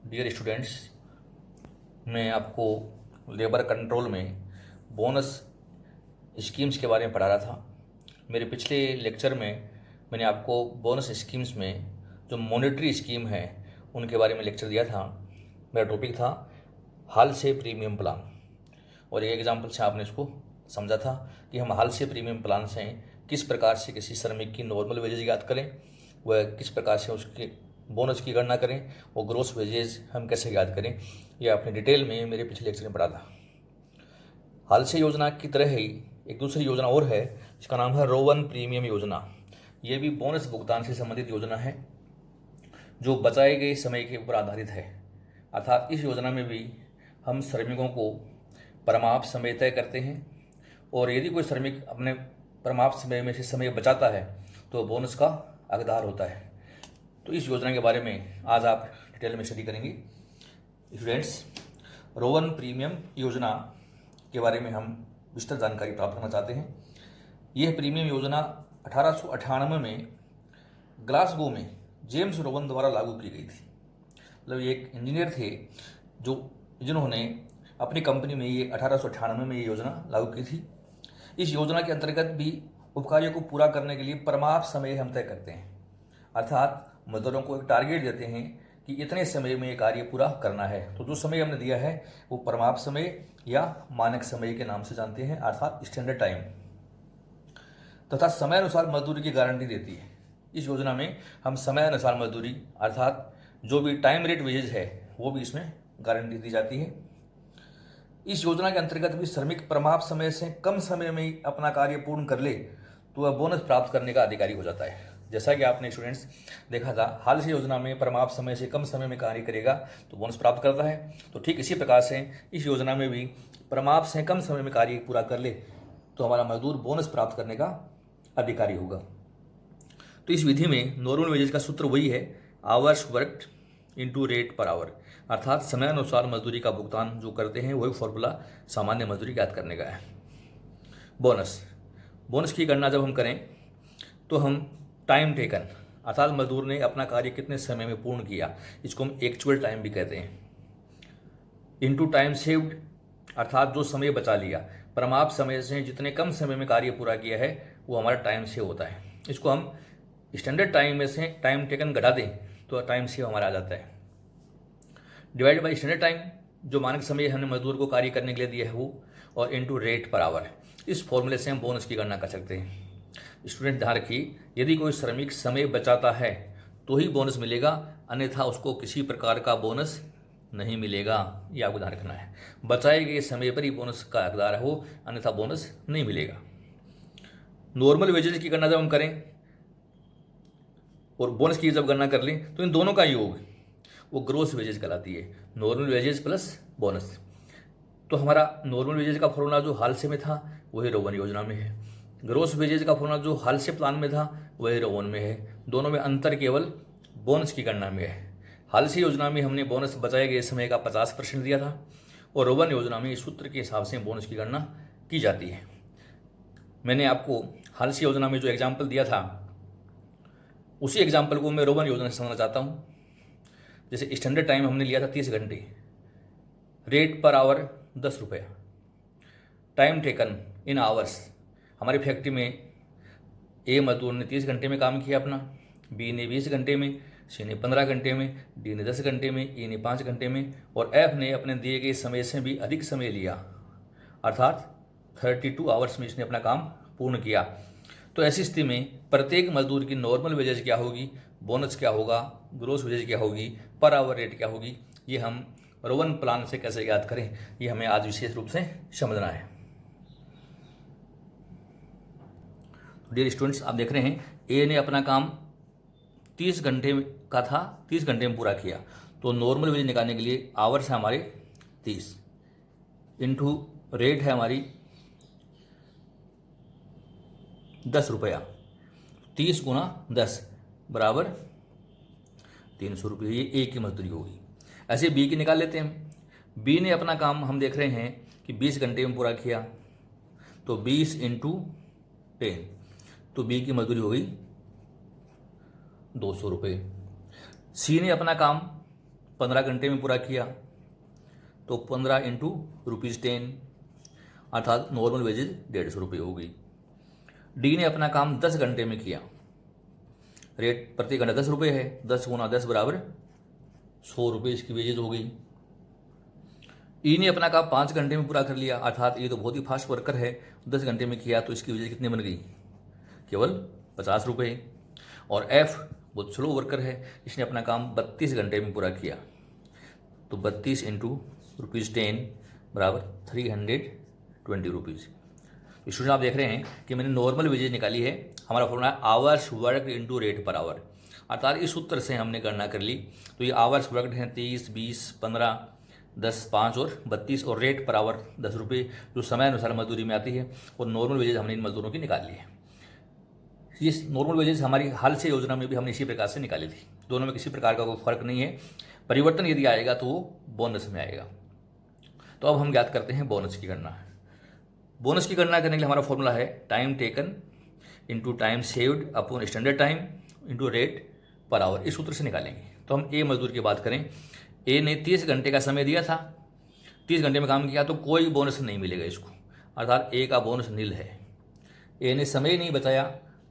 Dear students, मैं आपको labour control में बोनस स्कीम्स के बारे में पढ़ा रहा था। मेरे पिछले लेक्चर में मैंने आपको बोनस स्कीम्स में जो मॉनेटरी स्कीम है उनके बारे में लेक्चर दिया था। मेरा टॉपिक था हाल से प्रीमियम प्लान, और एक एग्जाम्पल से आपने इसको समझा था कि हम हाल से प्रीमियम प्लान से किस प्रकार से किसी श्रमिक की नॉर्मल वेजेज याद करें, वह किस प्रकार से उसके बोनस की गणना करें, और ग्रोस वेजेज हम कैसे याद करें, यह आपने डिटेल में मेरे पिछले लेक्चर में पढ़ा था। हाल से योजना की तरह ही एक दूसरी योजना और है जिसका नाम है रोवन प्रीमियम योजना। ये भी बोनस भुगतान से संबंधित योजना है जो बचाए गए समय के ऊपर आधारित है। अर्थात इस योजना में भी हम श्रमिकों को परमाप्त समय तय करते हैं, और यदि कोई श्रमिक अपने परमाप्त समय में से समय बचाता है तो बोनस का हकदार होता है। तो इस योजना के बारे में आज आप डिटेल में स्टडी करेंगे। स्टूडेंट्स, रोवन प्रीमियम योजना के बारे में हम विस्तृत जानकारी प्राप्त करना चाहते हैं। यह प्रीमियम योजना 1898 में ग्लासगो में जेम्स रोवन द्वारा लागू की गई थी। मतलब ये एक इंजीनियर थे जिन्होंने अपनी कंपनी में ये 1898 में ये योजना लागू की थी। इस योजना के अंतर्गत भी उपकार्यों को पूरा करने के लिए परमाप्त समय हम तय करते हैं। अर्थात मजदूरों को एक टारगेट देते हैं कि इतने समय में ये कार्य पूरा करना है। तो जो समय हमने दिया है वो परमाप्त समय या मानक समय के नाम से जानते हैं, अर्थात स्टैंडर्ड टाइम, तथा समय अनुसार मजदूरी की गारंटी देती है। इस योजना में हम समय अनुसार मजदूरी अर्थात जो भी टाइम रेट वेजेज है वो भी इसमें गारंटी दी जाती है। इस योजना के अंतर्गत भी श्रमिक परमाप्त समय से कम समय में अपना कार्य पूर्ण कर ले तो वह बोनस प्राप्त करने का अधिकारी हो जाता है। जैसा कि आपने स्टूडेंट्स देखा था, हाल से योजना में परमाप्त समय से कम समय में कार्य करेगा तो बोनस प्राप्त करता है। तो ठीक इसी प्रकार से इस योजना में भी परमाप्त से कम समय में कार्य पूरा कर ले तो हमारा मजदूर बोनस प्राप्त करने का अधिकारी होगा। तो इस विधि में नॉर्मल वेजेज का सूत्र वही है, hours worked into rate per hour, अर्थात समय अनुसार मजदूरी का भुगतान जो करते हैं वही फॉर्मूला सामान्य मजदूरी ज्ञात करने का है। बोनस की गणना जब हम करें तो हम टाइम टेकन अर्थात मजदूर ने अपना कार्य कितने समय में पूर्ण किया, इसको हम एक्चुअल टाइम भी कहते हैं, इनटू टाइम सेव्ड अर्थात जो समय बचा लिया। परमाप्त समय से जितने कम समय में कार्य पूरा किया है वो हमारा टाइम सेव होता है। इसको हम स्टैंडर्ड टाइम में से टाइम टेकन घटा दें तो टाइम सेव हमारा आ जाता है, डिवाइड बाई स्टैंडर्ड टाइम जो मानक समय हमने मजदूर को कार्य करने के लिए दिया है वो, और इनटू रेट पर आवर। इस फॉर्मूले से हम बोनस की गणना कर सकते हैं। स्टूडेंट ध्यान रखिए, यदि कोई श्रमिक समय बचाता है तो ही बोनस मिलेगा, अन्यथा उसको किसी प्रकार का बोनस नहीं मिलेगा। ये आपको ध्यान रखना है। बचाए गए समय पर ही बोनस का हकदार हो, अन्यथा बोनस नहीं मिलेगा। नॉर्मल वेजेज की गणना जब हम करें और बोनस की जब गणना कर लें तो इन दोनों का योग वो ग्रोस वेजेज कहलाती है, नॉर्मल वेजेज प्लस बोनस। तो हमारा नॉर्मल वेजेज का फॉर्मूला जो हाल से में था वही रोवन योजना में है, ग्रोस वेजेज का फॉर्मूला जो हाल से प्लान में था वही रोवन में है। दोनों में अंतर केवल बोनस की गणना में है। हाल से योजना में हमने बोनस बचाए गए समय का 50% दिया था, और रोवन योजना में इस सूत्र के हिसाब से बोनस की गणना की जाती है। मैंने आपको हाल से योजना में जो एग्जाम्पल दिया था उसी एग्जाम्पल को मैं रोवन योजना से समझना चाहता हूँ। जैसे स्टैंडर्ड टाइम हमने लिया था 30 घंटे, रेट पर आवर 10 रुपये, टाइम टेकन इन आवर्स। हमारी फैक्ट्री में ए मजदूर ने 30 घंटे में काम किया अपना, बी ने 20 घंटे में, सी ने 15 घंटे में, डी ने 10 घंटे में, ई ने 5 घंटे में, और एफ ने अपने दिए गए समय से भी अधिक समय लिया, अर्थात 32 आवर्स में इसने अपना काम पूर्ण किया। तो ऐसी स्थिति में प्रत्येक मजदूर की नॉर्मल वेजेज क्या होगी, बोनस क्या होगा, ग्रोस वेजेज क्या होगी, पर आवर रेट क्या होगी, ये हम रोवन प्लान से कैसे याद करें, ये हमें आज विशेष रूप से समझना है। डियर स्टूडेंट्स, आप देख रहे हैं ए ने अपना काम 30 घंटे का था, 30 घंटे में पूरा किया। तो नॉर्मल वेज निकालने के लिए आवर्स है हमारे 30 इंटू रेट है हमारी 10 रुपया, 30 गुना 10 बराबर 300 रुपये, ये ए की मजदूरी होगी। ऐसे बी की निकाल लेते हैं। बी ने अपना काम हम देख रहे हैं कि 20 घंटे में पूरा किया, तो 20 इंटू 10, तो बी की मजदूरी हो गई 200 रुपये। सी ने अपना काम 15 घंटे में पूरा किया तो 15 इंटू ₹10 अर्थात नॉर्मल वेजेज 150 रुपये होगी। डी ने अपना काम 10 घंटे में किया, रेट प्रति घंटा 10 रुपये है, 10 गुना 10 बराबर 100 रुपये इसकी वेजेज हो गई। ई ने अपना काम 5 घंटे में पूरा कर लिया, अर्थात ये तो बहुत ही फास्ट वर्कर है, 10 घंटे में किया तो इसकी वेजेज कितनी बन गई, केवल 50 रुपये। और एफ बहुत स्लो वर्कर है, इसने अपना काम 32 घंटे में पूरा किया तो 32 इंटू ₹10 बराबर 320 रुपीज़। स्टूडेंट आप देख रहे हैं कि मैंने नॉर्मल वेजेज निकाली है, हमारा formula hours work into rate per hour, अर्थात इस सूत्र से हमने गणना कर ली। तो ये आवर्स वर्क हैं 30, 20, 15, 10, 5 और 32 और रेट पर आवर 10 रुपये जो समय अनुसार मजदूरी में आती है, और नॉर्मल वेजेज हमने इन मजदूरों की निकाल ली है। ये नॉर्मल वेजेज हमारी हाल से योजना में भी हमने इसी प्रकार से निकाली थी, दोनों में किसी प्रकार का कोई फर्क नहीं है। परिवर्तन यदि आएगा तो वो बोनस में आएगा। तो अब हम ज्ञात करते हैं बोनस की गणना। बोनस की गणना करने के लिए हमारा फॉर्मूला है time taken into time saved upon standard time into rate per hour, इस सूत्र से निकालेंगे। तो हम ए मजदूर की बात करें, ए ने 30 घंटे का समय दिया था, 30 घंटे में काम किया तो कोई बोनस नहीं मिलेगा इसको, अर्थात ए का बोनस नील है। ए ने समय नहीं बताया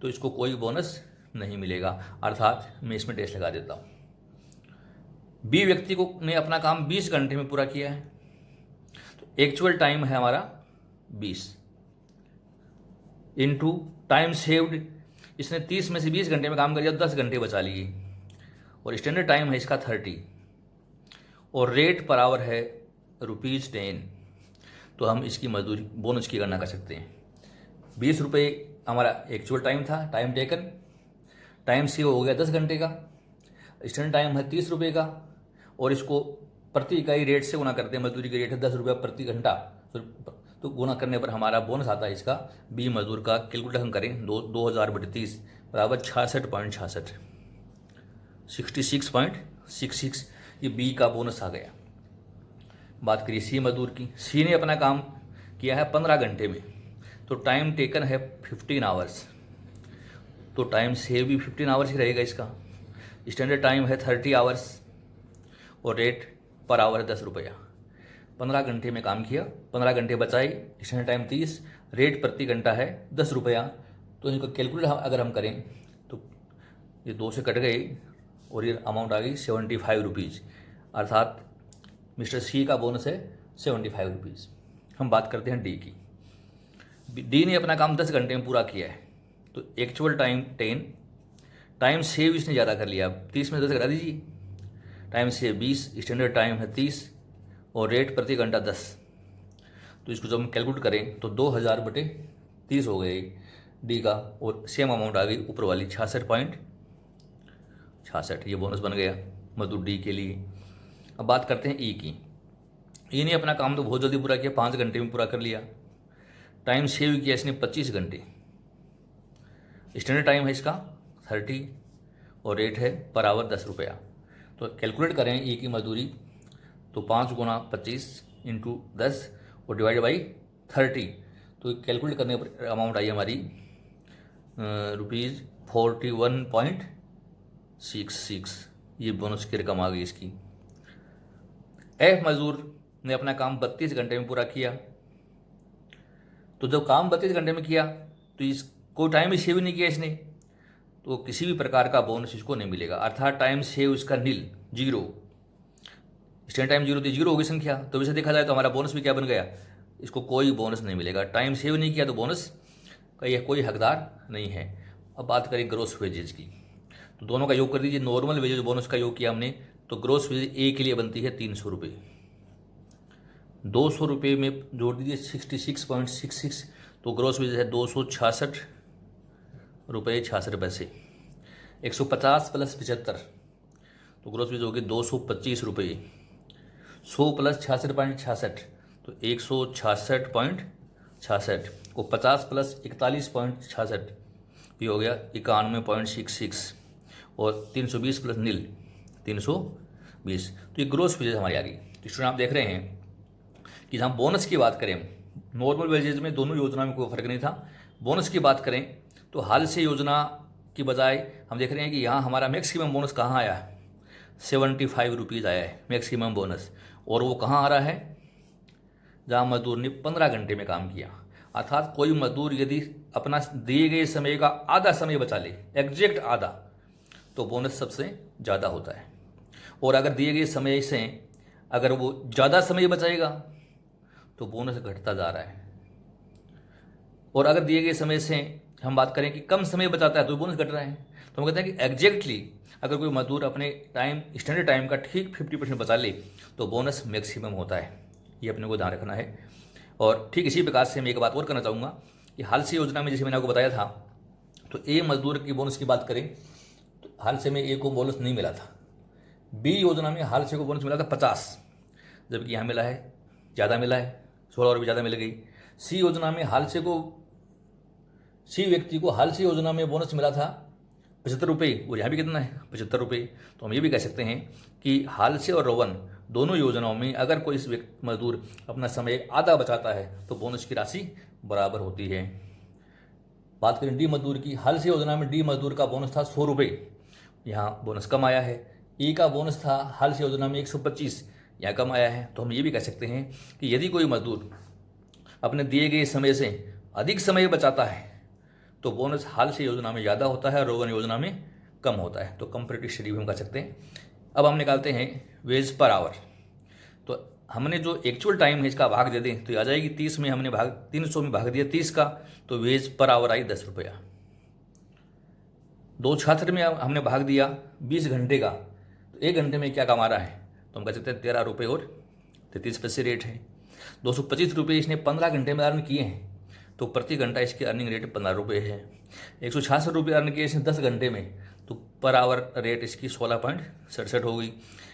तो इसको कोई बोनस नहीं मिलेगा, अर्थात मैं इसमें डैश लगा देता हूँ। बी व्यक्ति को ने अपना काम 20 घंटे में पूरा किया है, तो एक्चुअल टाइम है हमारा 20 इंटू टाइम सेव्ड, इसने 30 में से 20 घंटे में काम कर दिया, 10 घंटे बचा लिए, और स्टैंडर्ड टाइम है इसका 30 और रेट पर आवर है ₹10। तो हम इसकी मजदूरी बोनस की गणना कर सकते हैं। 20 रुपये हमारा एक्चुअल टाइम था, टाइम टेकन, टाइम सेव हो गया 10 घंटे का, स्टैंडर्ड टाइम है 30 रुपये का, और इसको प्रति इकाई रेट से गुना करते हैं, मजदूरी की रेट है 10 रुपये प्रति घंटा, तो गुना करने पर हमारा बोनस आता है इसका। बी मजदूर का कैलकुलेट हम करें 2000/30 बराबर 66.66, 66.66, ये बी का बोनस आ गया। बात करिए सी मजदूर की। सी ने अपना काम किया है 15 घंटे में, तो टाइम टेकन है 15 आवर्स, तो टाइम सेव भी 15 आवर्स ही रहेगा इसका। स्टैंडर्ड टाइम है 30 आवर्स और रेट पर आवर है 10 रुपया। 15 घंटे में काम किया, 15 घंटे बचाए, स्टैंडर्ड टाइम 30, रेट प्रति घंटा है 10 रुपया। तो इनका कैलकुलेट अगर हम करें तो ये 2 से कट गए और ये अमाउंट आ गई 75 रुपीज़, अर्थात मिस्टर सी का बोनस है 75 रुपीज़। हम बात करते हैं डी की। डी ने अपना काम 10 घंटे में पूरा किया है, तो एक्चुअल टाइम 10, टाइम सेव इसने ज़्यादा कर लिया, 30 में 10 घटा दीजिए, टाइम सेव 20, स्टैंडर्ड टाइम है 30 और रेट प्रति घंटा 10। तो इसको जब हम कैलकुलेट करें तो 2000/30 हो गए डी का, और सेम अमाउंट आ गई ऊपर वाली 66.66, ये बोनस बन गया मजदूर डी के लिए। अब बात करते हैं ई की। ई ने अपना काम तो बहुत जल्दी पूरा किया, 5 घंटे में पूरा कर लिया, टाइम सेव किया इसने 25 घंटे, स्टैंडर्ड टाइम है इसका 30 और रेट है पर आवर 10 रुपया। तो कैलकुलेट करें ई की मजदूरी तो 5 गुना 25 इंटू 10 और डिवाइड बाई 30, तो कैलकुलेट करने पर अमाउंट आई हमारी ₹41.66, ये बोनस की रकम आ गई इसकी। एफ मजदूर ने अपना काम 32 घंटे में पूरा किया, तो जब काम 32 घंटे में किया तो इसको टाइम भी सेव नहीं किया इसने, तो किसी भी प्रकार का बोनस इसको नहीं मिलेगा, अर्थात टाइम सेव इसका नील, 0, स्टैंड टाइम 0 थी, 0 होगी संख्या, तो वैसे देखा जाए तो हमारा बोनस भी क्या बन गया, इसको कोई बोनस नहीं मिलेगा। टाइम सेव नहीं किया तो बोनस का यह कोई हकदार नहीं है। अब बात करें ग्रोस वेजेज की, तो दोनों का योग कर दीजिए। नॉर्मल वेजेज बोनस का योग किया हमने, तो ग्रोस वेजेज ए के लिए बनती है 300 रुपये, 200 रुपये में जोड़ दीजिए 66.66, तो ग्रोस वेजेज है 266 रुपये 66 पैसे। 150 प्लस 75, तो ग्रोस वेज होगी 225 रुपये। 100 प्लस 66.66, तो 166.66 को 50 प्लस 41.66 ये हो गया 91.66, और 320 प्लस नील 320, तो ये ग्रोस वेजेज हमारी आ गई। तो स्टूडेंट आप देख रहे हैं कि हम बोनस की बात करें, नॉर्मल वेजेज में दोनों योजना में कोई फर्क नहीं था। बोनस की बात करें तो हाल से योजना की बजाय हम देख रहे हैं कि यहाँ हमारा मैक्सिमम बोनस कहाँ आया है, ₹75 आया है मैक्सिमम बोनस। और वो कहाँ आ रहा है? जहाँ मजदूर ने 15 घंटे में काम किया। अर्थात कोई मजदूर यदि अपना दिए गए समय का आधा समय बचा ले, एग्जैक्ट आधा, तो बोनस सबसे ज़्यादा होता है। और अगर दिए गए समय से अगर वो ज़्यादा समय बचाएगा तो बोनस घटता जा रहा है। और अगर दिए गए समय से हम बात करें कि कम समय बचाता है तो बोनस घट रहा है। तो हम कहते हैं कि एग्जैक्टली अगर कोई मजदूर अपने टाइम स्टैंडर्ड टाइम का ठीक 50% बचा ले तो बोनस मैक्सिमम होता है। ये अपने को ध्यान रखना है। और ठीक इसी प्रकार से मैं एक बात और करना चाहूँगा कि हाल से योजना में जैसे मैंने आपको बताया था, तो ए मजदूर की बोनस की बात करें तो हाल से में ए को बोनस नहीं मिला था। बी योजना में हाल से को बोनस मिला था 50, जबकि यहाँ मिला है ज़्यादा मिला है, 16 और भी ज़्यादा मिल गई। सी योजना में सी व्यक्ति को हाल से योजना में बोनस मिला था ₹75, और यहाँ भी कितना है ₹75। तो हम ये भी कह सकते हैं कि हाल से और रोवन दोनों योजनाओं में अगर कोई मजदूर अपना समय आधा बचाता है तो बोनस की राशि बराबर होती है। बात करें डी मजदूर की, हाल से योजना में डी मजदूर का बोनस था ₹100, यहाँ बोनस कम आया है। ई का बोनस था हाल से योजना में 125, यहाँ कम आया है। तो हम ये भी कह सकते हैं कि यदि कोई मजदूर अपने दिए गए समय से अधिक समय बचाता है तो बोनस हाल से योजना में ज़्यादा होता है, रोगन योजना में कम होता है। तो कंपैरेटिव स्टडी भी हम कर सकते हैं। अब हम निकालते हैं वेज पर आवर। तो हमने जो एक्चुअल टाइम है इसका भाग दे दें तो ये आ जाएगी 30 में, हमने 300 में भाग दिया 30 का, तो वेज पर आवर आई ₹10। 2 छात्र में हमने भाग दिया 20 घंटे का, तो 1 घंटे में क्या कमा रहा है, तो हम कह सकते हैं ₹13 और 33 पैसे रेट है। ₹225 इसने 15 घंटे में अर्न किए हैं, तो प्रति घंटा इसकी अर्निंग रेट ₹15 है। ₹166 अर्न किए इसने 10 घंटे में, तो पर आवर रेट इसकी 16.67 हो गई।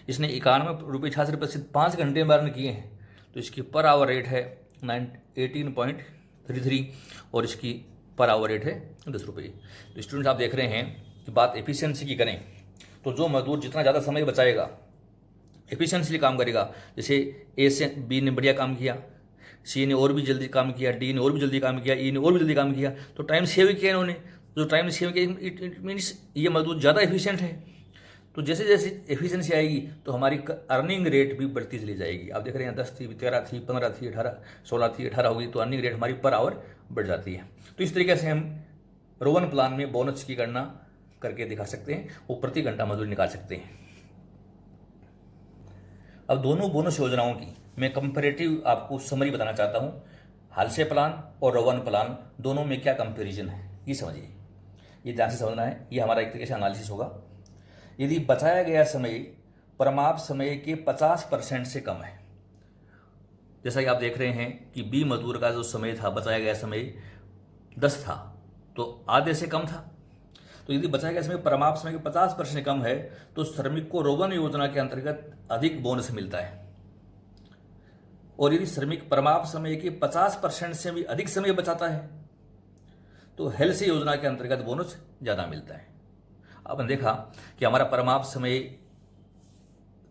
इसने ₹91.66 5 घंटे में अर्न किए हैं, तो इसकी पर आवर रेट है 18.33 और इसकी पर आवर रेट है ₹10। तो स्टूडेंट्स आप देख रहे हैं कि बात एफिशिएंसी की करें तो जो मजदूर जितना ज़्यादा समय बचाएगा, एफिशिएंटली काम करेगा, जैसे ए से बी ने बढ़िया काम किया, सी ने और भी जल्दी काम किया, डी ने और भी जल्दी काम किया, ई ने और भी जल्दी काम किया, तो टाइम सेव किया इन्होंने। जो टाइम सेव किया इट मीन्स ये मजदूर ज़्यादा एफिशिएंट है। तो जैसे जैसे एफिशिएंसी आएगी तो हमारी अर्निंग रेट भी बढ़ती चली जाएगी। आप देख रहे हैं 10 थी, 13 थी, 15 थी, 18, 16 थी, 18 हो गई, तो अर्निंग रेट हमारी पर आवर बढ़ जाती है। तो इस तरीके से हम रोवन प्लान में बोनस की गणना करके दिखा सकते हैं, वो प्रति घंटा मजदूरी निकाल सकते हैं। अब दोनों बोनस योजनाओं की मैं कंपैरेटिव आपको समरी बताना चाहता हूँ। हाल से प्लान और रोवन प्लान दोनों में क्या कंपैरिजन है ये समझिए, ये ध्यान से समझना है। ये हमारा एक तरीके से एनालिसिस होगा। यदि बचाया गया समय परमाप्त समय के 50% से कम है, जैसा कि आप देख रहे हैं कि बी मजदूर का जो समय था, बचाया गया समय 10 था, तो आधे से कम था। तो यदि बचाया गया समय परमाप्त समय के 50% कम है तो श्रमिक को रोवन योजना के अंतर्गत अधिक बोनस मिलता है। और यदि श्रमिक परमाप्त समय के 50% से भी अधिक समय बचाता है तो हेल्थ योजना के अंतर्गत बोनस ज़्यादा मिलता है। आपने देखा कि हमारा परमाप्त समय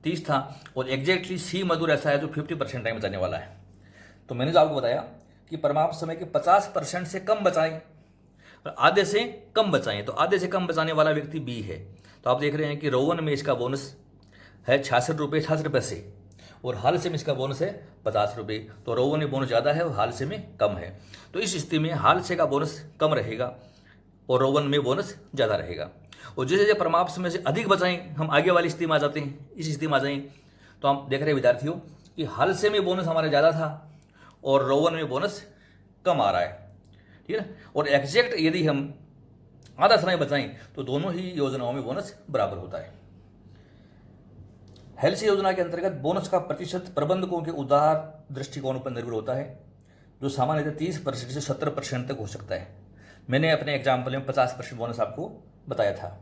30 था और एग्जैक्टली सी मजदूर ऐसा है जो 50% टाइम बचाने वाला है। तो मैंने जो आपको बताया कि परमाप्त समय के 50% से कम बचाएं और आधे से कम बचाएं, तो आधे से कम बचाने वाला व्यक्ति बी है। तो आप देख रहे हैं कि रोवन में इसका बोनस है ₹66 और हाल से में इसका बोनस है ₹50। तो रोवन में बोनस ज़्यादा है और हाल से में कम है। तो इस स्थिति में हाल से का बोनस कम रहेगा और रोवन में बोनस ज़्यादा रहेगा। और जैसे जैसे परमाप्त समय से अधिक बचाएं, हम आगे वाली स्थिति में आ जाते हैं। इस स्थिति में आ जाएं तो हम देख रहे हैं विद्यार्थियों कि हाल से में बोनस हमारा ज़्यादा था और रोवन में बोनस कम आ रहा है, ठीक है। और एग्जैक्ट यदि हम आधा समय बचाएं तो दोनों ही योजनाओं में बोनस बराबर होता है। हेल्थ योजना के अंतर्गत बोनस का प्रतिशत प्रबंधकों के उदार दृष्टिकोण पर निर्भर होता है, जो सामान्यतः 30% से 70% तक हो सकता है। मैंने अपने एग्जाम्पल में 50% बोनस आपको बताया था।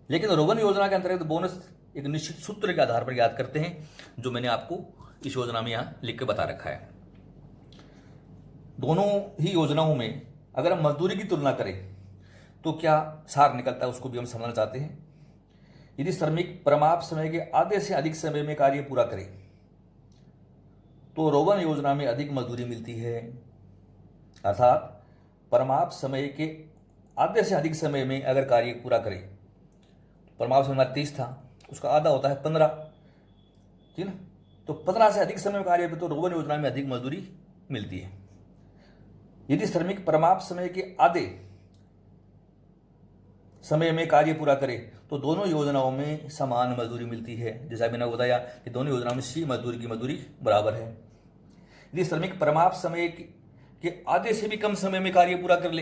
लेकिन रोवन योजना के अंतर्गत बोनस एक निश्चित सूत्र के आधार पर याद करते हैं, जो मैंने आपको इस योजना में यहाँ लिख के बता रखा है। दोनों ही योजनाओं में अगर हम मजदूरी की तुलना करें तो क्या सार निकलता है उसको भी हम समझना चाहते हैं। यदि श्रमिक परमाप्त समय के आधे से अधिक समय में कार्य पूरा करे तो रोवन योजना में अधिक मजदूरी मिलती है। अर्थात परमाप्त समय के आधे से अधिक समय में अगर कार्य पूरा करे, परमाप्त समय 30 था उसका आधा होता है 15, ठीक है ना। तो 15 से अधिक समय में कार्य पे तो रोवन योजना में अधिक मजदूरी मिलती है। यदि श्रमिक परमाप्त समय के आधे समय में कार्य पूरा करे तो दोनों योजनाओं में समान मजदूरी मिलती है। जैसा मैंने बताया कि दोनों योजनाओं में सी मजदूरी की मजदूरी बराबर है। यदि श्रमिक परमाप्त समय के आधे से भी कम समय में कार्य पूरा कर ले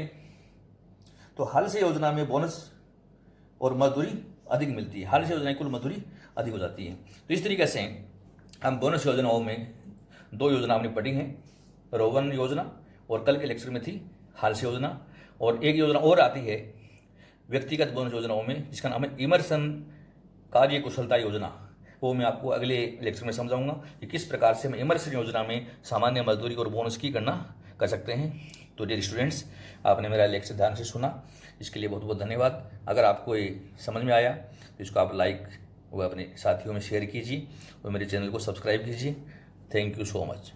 तो हाल से योजना में बोनस और मजदूरी अधिक मिलती है। हाल से योजना की कुल मजदूरी अधिक हो जाती है। तो इस तरीके से हम बोनस योजनाओं में दो योजना हमने पढ़ी हैं, रोवन योजना और कल के लेक्चर में थी हाल से योजना, और एक योजना और आती है व्यक्तिगत बोनस योजनाओं में जिसका नाम है इमर्सन कार्य कुशलता योजना। वो मैं आपको अगले लेक्चर में समझाऊंगा कि किस प्रकार से हम इमर्सन योजना में सामान्य मजदूरी और बोनस की गणना कर सकते हैं। तो डियर स्टूडेंट्स, आपने मेरा लेक्चर ध्यान से सुना, इसके लिए बहुत बहुत धन्यवाद। अगर आपको ये समझ में आया तो इसको आप लाइक व अपने साथियों में शेयर कीजिए और मेरे चैनल को सब्सक्राइब कीजिए। Thank you so much.